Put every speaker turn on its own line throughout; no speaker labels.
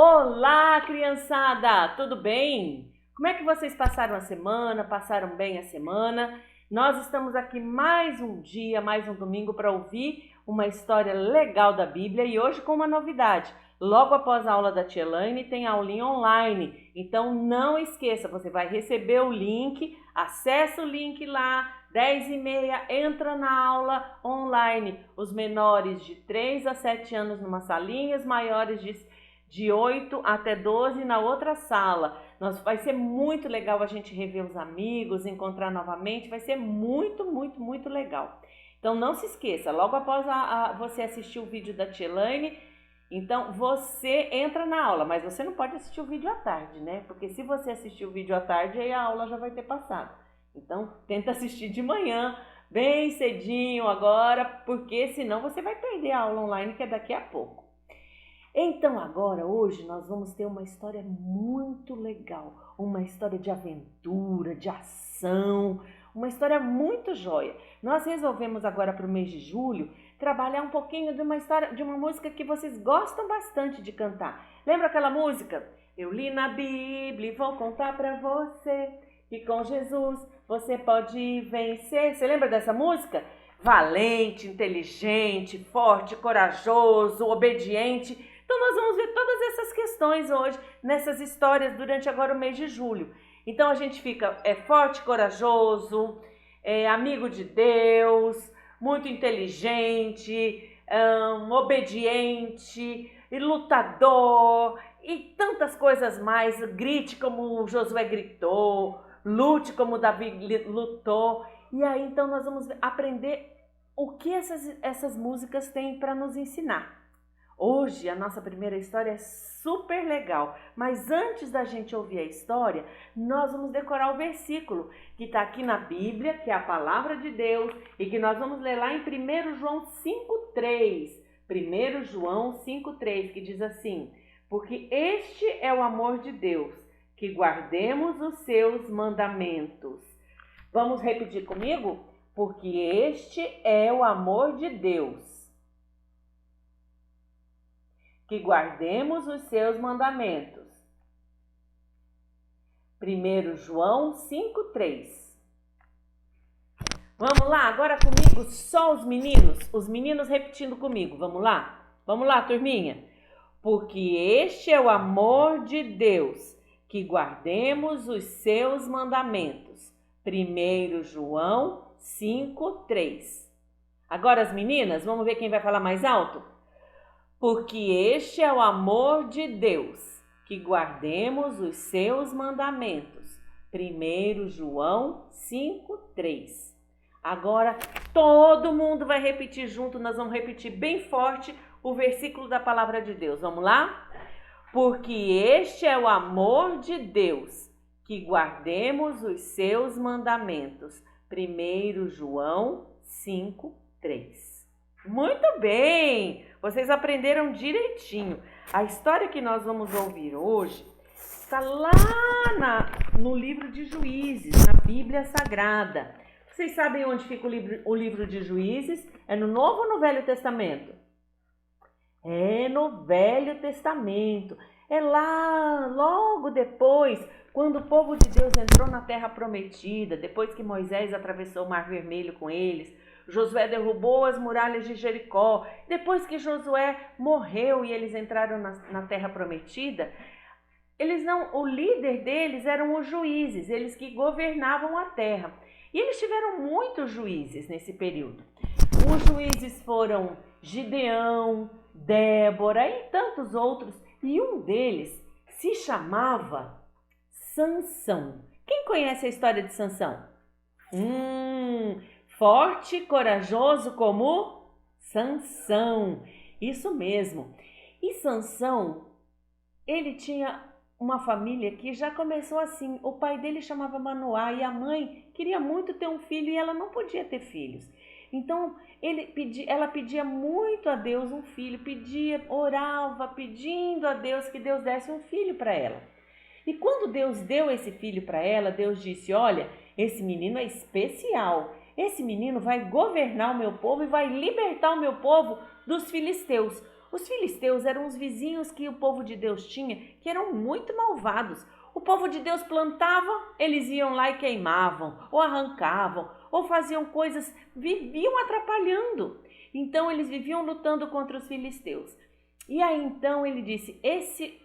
Olá, criançada! Tudo bem? Como é que vocês passaram a semana? Passaram bem a semana? Nós estamos aqui mais um dia, mais um domingo para ouvir uma história legal da Bíblia e hoje com uma novidade. Logo após a aula da Tia Elaine tem aulinha online, então não esqueça, você vai receber o link, acessa o link lá, 10h30, entra na aula online. Os menores de 3 a 7 anos numa salinha, os maiores de 8 até 12 na outra sala. Vai ser muito legal a gente rever os amigos, encontrar novamente, vai ser muito legal. Então não se esqueça, logo após você assistir o vídeo da Tia Elaine, então você entra na aula, mas você não pode assistir o vídeo à tarde, né? Porque se você assistir o vídeo à tarde, aí a aula já vai ter passado. Então tenta assistir de manhã, bem cedinho agora, porque senão você vai perder a aula online que é daqui a pouco. Então agora, hoje, nós vamos ter uma história muito legal, uma história de aventura, de ação, uma história muito joia. Nós resolvemos agora para o mês de julho trabalhar um pouquinho de uma história, de uma música que vocês gostam bastante de cantar. Lembra aquela música? Eu li na Bíblia e vou contar para você que com Jesus você pode vencer. Você lembra dessa música? Valente, inteligente, forte, corajoso, obediente. Então nós vamos ver todas essas questões hoje, nessas histórias, durante agora o mês de julho. Então a gente fica forte, corajoso, amigo de Deus, muito inteligente, obediente, e lutador, e tantas coisas mais. Grite como Josué gritou, lute como Davi lutou. E aí então nós vamos aprender o que essas músicas têm para nos ensinar. Hoje a nossa primeira história é super legal, mas antes da gente ouvir a história, nós vamos decorar o versículo que está aqui na Bíblia, que é a palavra de Deus, e que nós vamos ler lá em 1 João 5,3. 1 João 5,3, que diz assim: porque este é o amor de Deus, que guardemos os seus mandamentos. Vamos repetir comigo? Porque este é o amor de Deus, que guardemos os seus mandamentos. 1 João 5,3. Vamos lá, agora comigo, só os meninos repetindo comigo, vamos lá? Vamos lá, turminha. Porque este é o amor de Deus, que guardemos os seus mandamentos. 1 João 5,3. Agora as meninas, vamos ver quem vai falar mais alto? Porque este é o amor de Deus, que guardemos os seus mandamentos. 1 João 5,3. Agora todo mundo vai repetir junto, nós vamos repetir bem forte o versículo da palavra de Deus. Vamos lá? Porque este é o amor de Deus, que guardemos os seus mandamentos. 1 João 5,3. Muito bem! Vocês aprenderam direitinho. A história que nós vamos ouvir hoje está lá no livro de Juízes, na Bíblia Sagrada. Vocês sabem onde fica o livro de Juízes? É no Novo ou no Velho Testamento? É no Velho Testamento. É lá, logo depois, quando o povo de Deus entrou na Terra Prometida, depois que Moisés atravessou o Mar Vermelho com eles, Josué derrubou as muralhas de Jericó. Depois que Josué morreu e eles entraram na Terra Prometida, o líder deles eram os juízes, eles que governavam a terra. E eles tiveram muitos juízes nesse período. Os juízes foram Gideão, Débora e tantos outros. E um deles se chamava Sansão. Quem conhece a história de Sansão? Forte, corajoso como Sansão. Isso mesmo. E Sansão, ele tinha uma família que já começou assim. O pai dele chamava Manoá e a mãe queria muito ter um filho e ela não podia ter filhos. Então ela pedia muito a Deus um filho, orava pedindo a Deus que Deus desse um filho para ela. E quando Deus deu esse filho para ela, Deus disse: olha, esse menino é especial. Esse menino vai governar o meu povo e vai libertar o meu povo dos filisteus. Os filisteus eram os vizinhos que o povo de Deus tinha, que eram muito malvados. O povo de Deus plantava, eles iam lá e queimavam, ou arrancavam, ou faziam coisas, viviam atrapalhando. Então eles viviam lutando contra os filisteus. E aí então ele disse, esse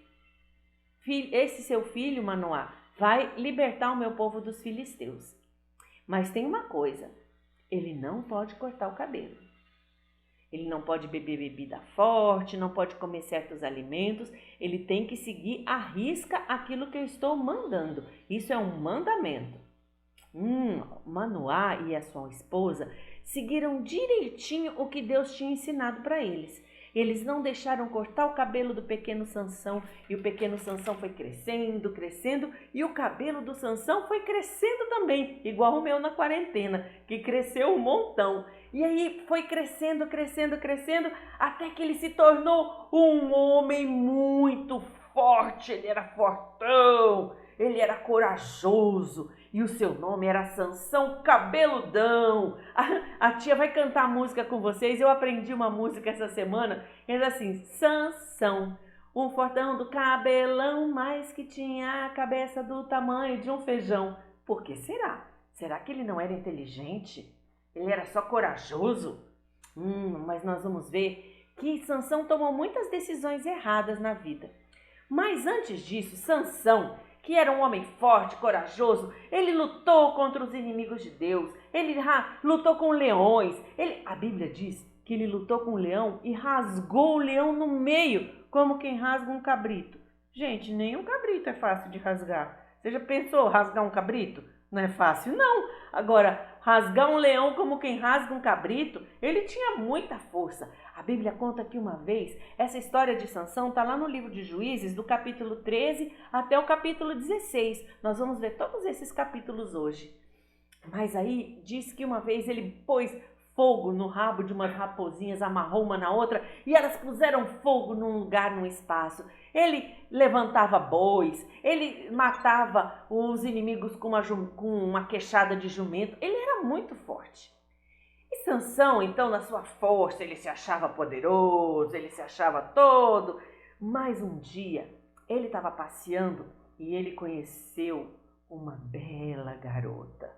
seu filho, Manoá, vai libertar o meu povo dos filisteus. Mas tem uma coisa, ele não pode cortar o cabelo. Ele não pode beber bebida forte, não pode comer certos alimentos. Ele tem que seguir à risca aquilo que eu estou mandando. Isso é um mandamento. Manoá e a sua esposa seguiram direitinho o que Deus tinha ensinado para eles. Eles não deixaram cortar o cabelo do pequeno Sansão, e o pequeno Sansão foi crescendo, crescendo, e o cabelo do Sansão foi crescendo também, igual o meu na quarentena, que cresceu um montão. E aí foi crescendo, crescendo, crescendo, até que ele se tornou um homem muito forte. Ele era fortão, ele era corajoso, e o seu nome era Sansão Cabeludão. A tia vai cantar música com vocês. Eu aprendi uma música essa semana, diz assim: Sansão, um fortão do cabelão, mas que tinha a cabeça do tamanho de um feijão. Por que será? Será que ele não era inteligente? Ele era só corajoso? Mas nós vamos ver que Sansão tomou muitas decisões erradas na vida. Mas antes disso, Sansão, que era um homem forte, corajoso, ele lutou contra os inimigos de Deus, ele lutou com leões. A Bíblia diz que ele lutou com um leão e rasgou o leão no meio, como quem rasga um cabrito. Gente, nem um cabrito é fácil de rasgar. Você já pensou rasgar um cabrito? Não é fácil, não. Agora, rasgar um leão como quem rasga um cabrito, ele tinha muita força. A Bíblia conta que uma vez, essa história de Sansão está lá no livro de Juízes, do capítulo 13 até o capítulo 16. Nós vamos ver todos esses capítulos hoje. Mas aí diz que uma vez ele pôs fogo no rabo de umas raposinhas, amarrou uma na outra e elas puseram fogo num lugar, num espaço. Ele levantava bois, ele matava os inimigos com uma queixada de jumento. Ele era muito forte. E Sansão, então, na sua força, ele se achava poderoso, ele se achava todo. Mas um dia, ele estava passeando e ele conheceu uma bela garota.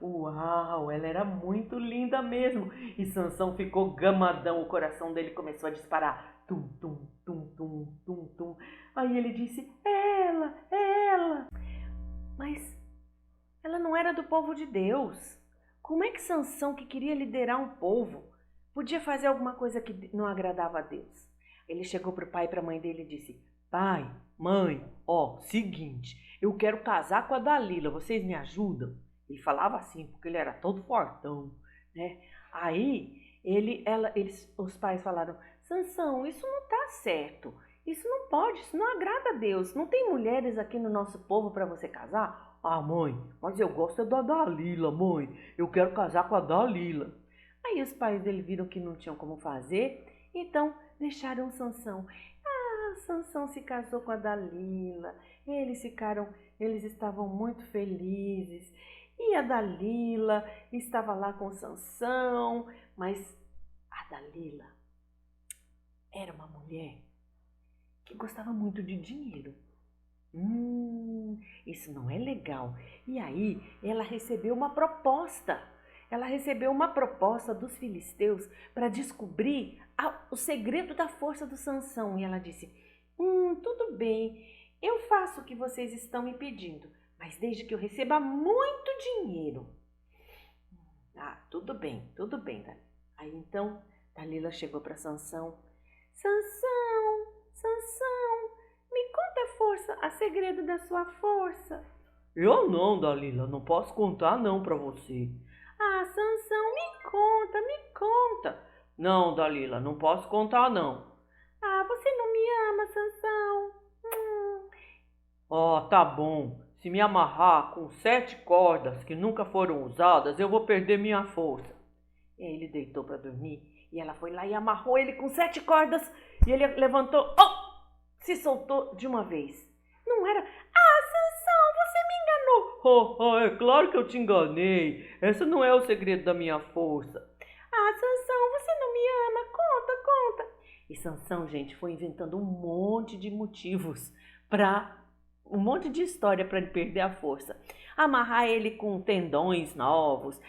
Uau, ela era muito linda mesmo. E Sansão ficou gamadão, o coração dele começou a disparar. Tum, tum, tum, tum, tum, tum. Aí ele disse, ela. Mas ela não era do povo de Deus. Como é que Sansão, que queria liderar um povo, podia fazer alguma coisa que não agradava a Deus? Ele chegou para o pai e para a mãe dele e disse, pai, mãe, seguinte, eu quero casar com a Dalila, vocês me ajudam? Ele falava assim, porque ele era todo fortão, né? Aí os pais falaram, Sansão, isso não tá certo, isso não pode, isso não agrada a Deus, não tem mulheres aqui no nosso povo para você casar? Ah, mãe, mas eu gosto da Dalila, mãe, eu quero casar com a Dalila. Aí os pais dele viram que não tinham como fazer, então deixaram Sansão. Sansão se casou com a Dalila, eles estavam muito felizes. E a Dalila estava lá com Sansão, mas a Dalila era uma mulher que gostava muito de dinheiro. Isso não é legal. E aí ela recebeu uma proposta. Ela recebeu uma proposta dos filisteus para descobrir o segredo da força do Sansão. E ela disse, tudo bem, eu faço o que vocês estão me pedindo, mas desde que eu receba muito dinheiro. Tudo bem, Dalila. Aí então, Dalila chegou para Sansão. Sansão, me conta a segredo da sua força. Eu não, Dalila, não posso contar não para você. Sansão, me conta. Não, Dalila, não posso contar não. Você não me ama, Sansão. Tá bom. Se me amarrar com 7 cordas que nunca foram usadas, eu vou perder minha força. E aí ele deitou para dormir e ela foi lá e amarrou ele com 7 cordas e ele levantou, se soltou de uma vez. Não era, Sansão, você me enganou. É claro que eu te enganei. Esse não é o segredo da minha força. Sansão, você não me ama, conta. E Sansão, gente, foi inventando um monte de motivos um monte de história para ele perder a força. Amarrar ele com tendões novos,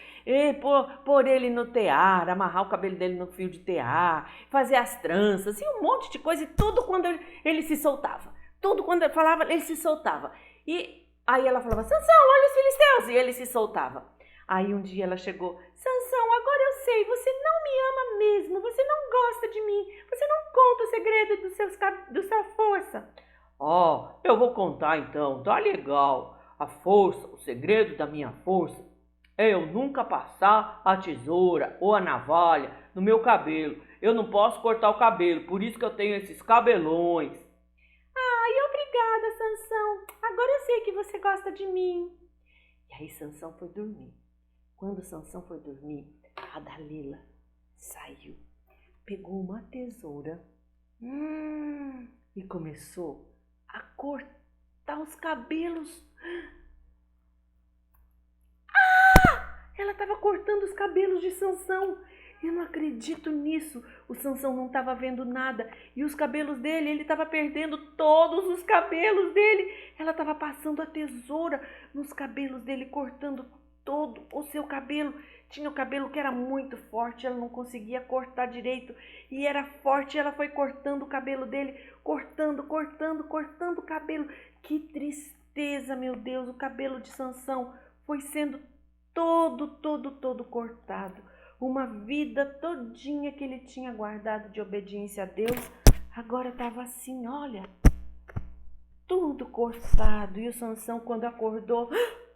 pôr ele no tear, amarrar o cabelo dele no fio de tear, fazer as tranças e um monte de coisa. E tudo quando ele se soltava. Tudo quando ele falava, ele se soltava. E aí ela falava, Sansão, olha os filisteus! E ele se soltava. Aí um dia ela chegou, Sansão, agora eu sei, você não me ama mesmo, você não gosta de mim, você não conta o segredo da sua força. Eu vou contar então, tá legal. A força, o segredo da minha força é eu nunca passar a tesoura ou a navalha no meu cabelo. Eu não posso cortar o cabelo, por isso que eu tenho esses cabelões. Ai, obrigada, Sansão. Agora eu sei que você gosta de mim. E aí Sansão foi dormir. Quando Sansão foi dormir, a Dalila saiu, pegou uma tesoura e começou a cortar os cabelos. Ela estava cortando os cabelos de Sansão. Eu não acredito nisso. O Sansão não estava vendo nada. E os cabelos dele, ele estava perdendo todos os cabelos dele. Ela estava passando a tesoura nos cabelos dele, cortando todo o seu cabelo. Tinha o cabelo que era muito forte, ela não conseguia cortar direito. E era forte, ela foi cortando o cabelo dele, cortando o cabelo. Que tristeza, meu Deus, o cabelo de Sansão foi sendo todo cortado. Uma vida todinha que ele tinha guardado de obediência a Deus, agora estava assim, olha, tudo cortado. E o Sansão, quando acordou,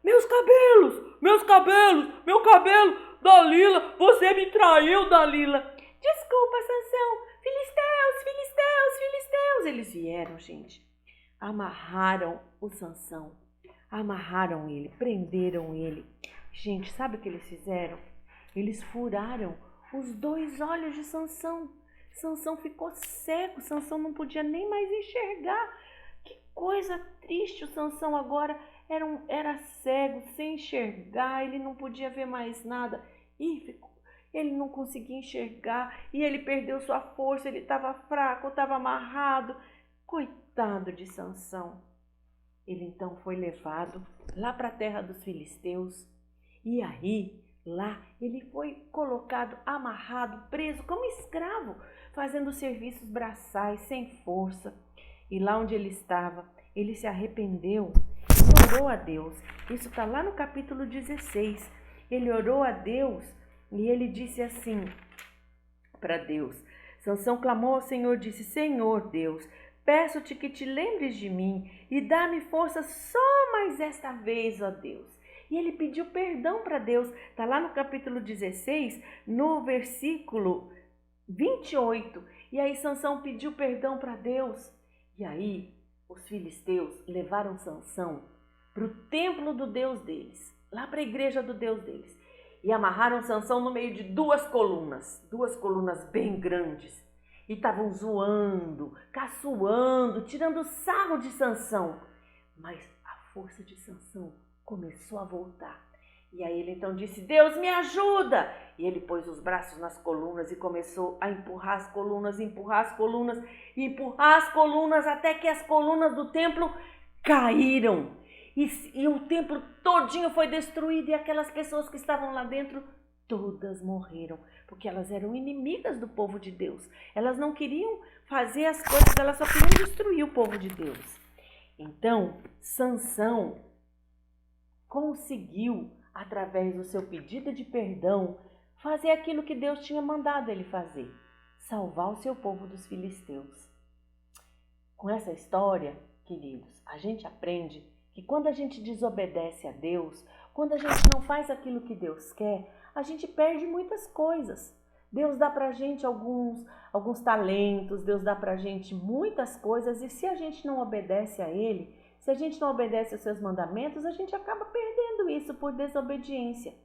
meus cabelos, meu cabelo, Dalila, você me traiu, Dalila. Desculpa, Sansão, filisteus. Eles vieram, gente, amarraram o Sansão, amarraram ele, prenderam ele. Gente, sabe o que eles fizeram? Eles furaram os 2 olhos de Sansão. Sansão ficou cego, Sansão não podia nem mais enxergar. Que coisa triste, o Sansão agora era cego, sem enxergar, ele não podia ver mais nada. Ele não conseguia enxergar e ele perdeu sua força, ele estava fraco, estava amarrado. Coitado de Sansão. Ele então foi levado lá para a terra dos filisteus e aí lá ele foi colocado, amarrado, preso como escravo, fazendo serviços braçais, sem força. E lá onde ele estava, ele se arrependeu e orou a Deus. Isso está lá no capítulo 16. Ele orou a Deus e ele disse assim para Deus. Sansão clamou ao Senhor, disse, Senhor Deus, peço-te que te lembres de mim e dá-me força só mais esta vez, ó Deus. E ele pediu perdão para Deus. Está lá no capítulo 16, no versículo 28. E aí Sansão pediu perdão para Deus. E aí os filisteus levaram Sansão para o templo do Deus deles, lá para a igreja do Deus deles. E amarraram Sansão no meio de 2 colunas bem grandes. E estavam zoando, caçoando, tirando sarro de Sansão. Mas a força de Sansão começou a voltar. E aí ele então disse, Deus me ajuda! E ele pôs os braços nas colunas e começou a empurrar as colunas até que as colunas do templo caíram. E o templo todinho foi destruído e aquelas pessoas que estavam lá dentro todas morreram, porque elas eram inimigas do povo de Deus. Elas não queriam fazer as coisas, elas só queriam destruir o povo de Deus. Então, Sansão conseguiu, através do seu pedido de perdão, fazer aquilo que Deus tinha mandado ele fazer, salvar o seu povo dos filisteus. Com essa história, queridos, a gente aprende que quando a gente desobedece a Deus, quando a gente não faz aquilo que Deus quer, a gente perde muitas coisas. Deus dá pra gente alguns talentos, Deus dá pra gente muitas coisas, e se a gente não obedece a Ele, se a gente não obedece aos seus mandamentos, a gente acaba perdendo isso por desobediência.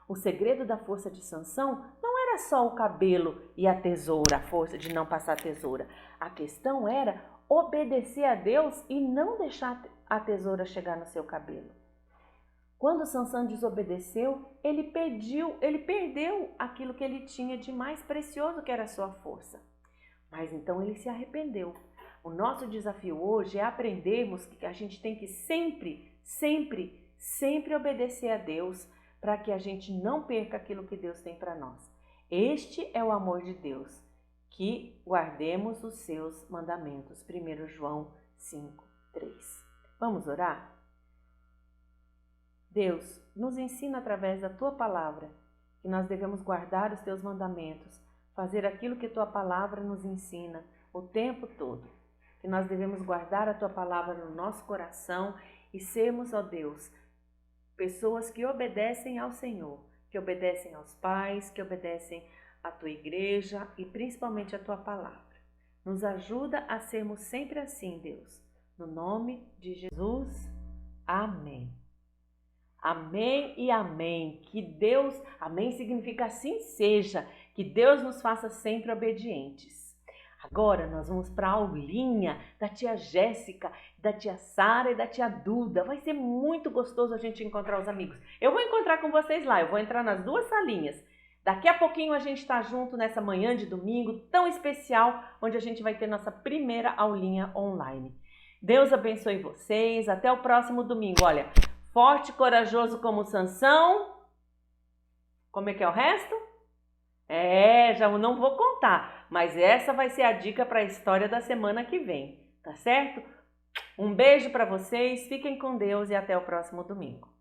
O segredo da força de Sansão não era só o cabelo e a tesoura, a força de não passar a tesoura. A questão era obedecer a Deus e não deixar a tesoura chegar no seu cabelo. Quando Sansão desobedeceu, ele perdeu aquilo que ele tinha de mais precioso, que era a sua força. Mas então ele se arrependeu. O nosso desafio hoje é aprendermos que a gente tem que sempre obedecer a Deus para que a gente não perca aquilo que Deus tem para nós. Este é o amor de Deus, que guardemos os seus mandamentos. 1 João 5:3. Vamos orar? Deus, nos ensina através da Tua palavra que nós devemos guardar os Teus mandamentos, fazer aquilo que Tua palavra nos ensina o tempo todo. Que nós devemos guardar a Tua palavra no nosso coração e sermos, ó Deus, pessoas que obedecem ao Senhor, que obedecem aos pais, que obedecem à Tua igreja e principalmente à Tua palavra. Nos ajuda a sermos sempre assim, Deus. No nome de Jesus, amém. Amém e amém. Que Deus, amém significa assim seja, que Deus nos faça sempre obedientes. Agora nós vamos para a aulinha da tia Jéssica, da tia Sara e da tia Duda. Vai ser muito gostoso a gente encontrar os amigos. Eu vou encontrar com vocês lá, eu vou entrar nas duas salinhas. Daqui a pouquinho a gente está junto nessa manhã de domingo tão especial, onde a gente vai ter nossa primeira aulinha online. Deus abençoe vocês, até o próximo domingo. Olha, forte e corajoso como Sansão. Como é que é o resto? Já não vou contar, mas essa vai ser a dica para a história da semana que vem, tá certo? Um beijo para vocês, fiquem com Deus e até o próximo domingo.